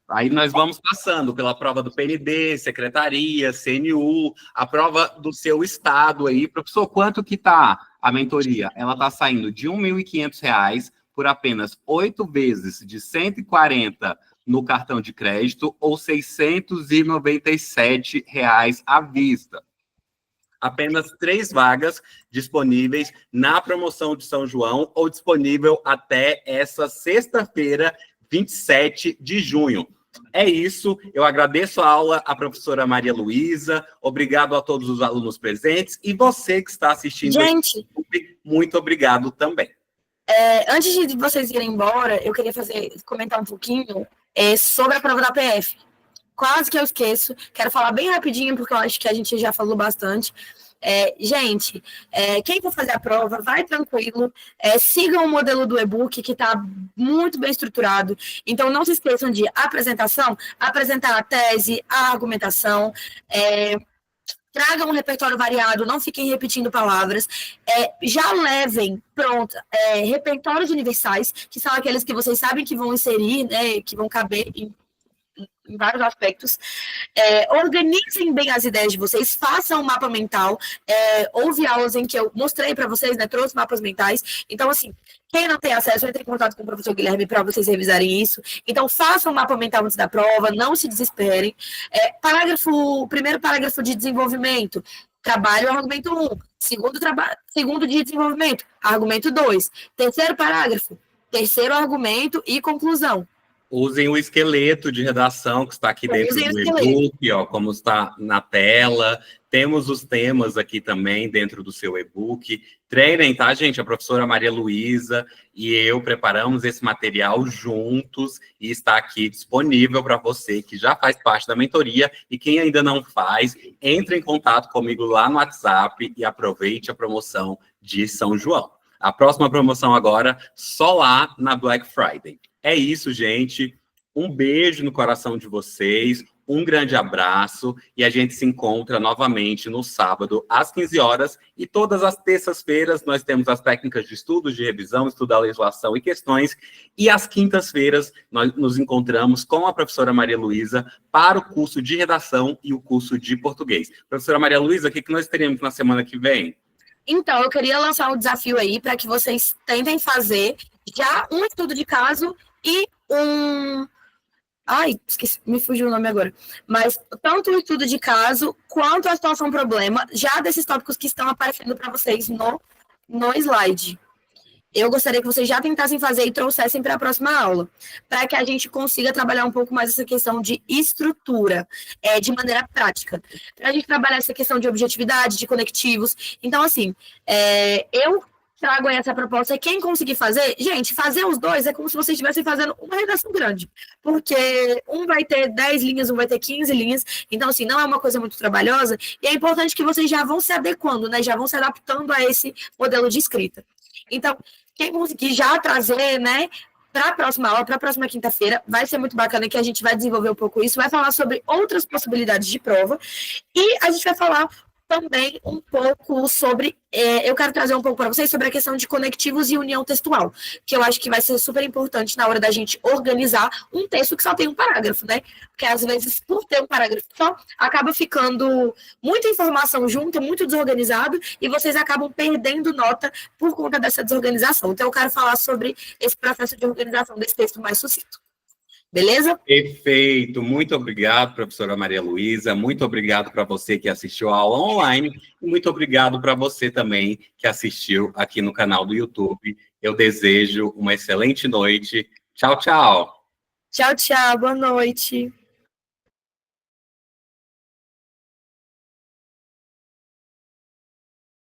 Aí nós vamos passando pela prova do PND, secretaria, CNU, a prova do seu estado aí. Professor, quanto que tá a mentoria? Ela tá saindo de R$ 1.500 por apenas 8 vezes de 140 no cartão de crédito ou R$ 697 à vista. Apenas 3 vagas disponíveis na promoção de São João ou disponível até essa sexta-feira, 27 de junho. É isso, eu agradeço a aula à professora Maria Luísa, obrigado a todos os alunos presentes e você que está assistindo. Gente, muito obrigado também. Antes de vocês irem embora, eu queria comentar um pouquinho sobre a prova da PF. Quase que eu esqueço, quero falar bem rapidinho, porque eu acho que a gente já falou bastante. Gente, quem for fazer a prova, vai tranquilo, sigam o modelo do e-book, que está muito bem estruturado. Então, não se esqueçam de apresentação, apresentar a tese, a argumentação, tragam um repertório variado, não fiquem repetindo palavras, já levem, repertórios universais, que são aqueles que vocês sabem que vão inserir, né, que vão caber em vários aspectos. Organizem bem as ideias de vocês, façam um mapa mental. Houve aulas em que eu mostrei para vocês, né, trouxe mapas mentais. Então, assim, quem não tem acesso, entre em contato com o professor Guilherme para vocês revisarem isso. Então, façam um mapa mental antes da prova, não se desesperem. Primeiro parágrafo de desenvolvimento, trabalho, argumento 1. Segundo de desenvolvimento, argumento 2. Terceiro parágrafo, terceiro argumento e conclusão. Usem o esqueleto de redação que está aqui dentro do e-book, ó, como está na tela. Temos os temas aqui também dentro do seu e-book. Treinem, tá, gente? A professora Maria Luísa e eu preparamos esse material juntos e está aqui disponível para você que já faz parte da mentoria e quem ainda não faz, entre em contato comigo lá no WhatsApp e aproveite a promoção de São João. A próxima promoção agora, só lá na Black Friday. É isso, gente. Um beijo no coração de vocês, um grande abraço e a gente se encontra novamente no sábado às 15 horas e todas as terças-feiras nós temos as técnicas de estudo, de revisão, estudo da legislação e questões e às quintas-feiras nós nos encontramos com a professora Maria Luísa para o curso de redação e o curso de português. Professora Maria Luísa, o que nós teremos na semana que vem? Então, eu queria lançar um desafio aí para que vocês tentem fazer já um estudo de caso e esqueci, me fugiu o nome agora. Mas tanto o estudo de caso quanto a situação problema, já desses tópicos que estão aparecendo para vocês no slide. Eu gostaria que vocês já tentassem fazer e trouxessem para a próxima aula, para que a gente consiga trabalhar um pouco mais essa questão de estrutura, de maneira prática. Para a gente trabalhar essa questão de objetividade, de conectivos. Então, assim, eu trago aí essa proposta. Quem conseguir fazer, gente, fazer os dois é como se vocês estivessem fazendo uma redação grande, porque um vai ter 10 linhas, um vai ter 15 linhas, então, assim, não é uma coisa muito trabalhosa, e é importante que vocês já vão se adequando, né, já vão se adaptando a esse modelo de escrita. Então, quem conseguir já trazer, né, para a próxima aula, para a próxima quinta-feira, vai ser muito bacana que a gente vai desenvolver um pouco isso, vai falar sobre outras possibilidades de prova, e a gente vai falar também um pouco sobre, eu quero trazer um pouco para vocês sobre a questão de conectivos e união textual, que eu acho que vai ser super importante na hora da gente organizar um texto que só tem um parágrafo, né? Porque às vezes, por ter um parágrafo só, acaba ficando muita informação junta, muito desorganizado, e vocês acabam perdendo nota por conta dessa desorganização. Então, eu quero falar sobre esse processo de organização desse texto mais sucinto. Beleza? Perfeito, muito obrigado, professora Maria Luísa, muito obrigado para você que assistiu a aula online, e muito obrigado para você também que assistiu aqui no canal do YouTube. Eu desejo uma excelente noite. Tchau, tchau. Tchau, tchau, boa noite.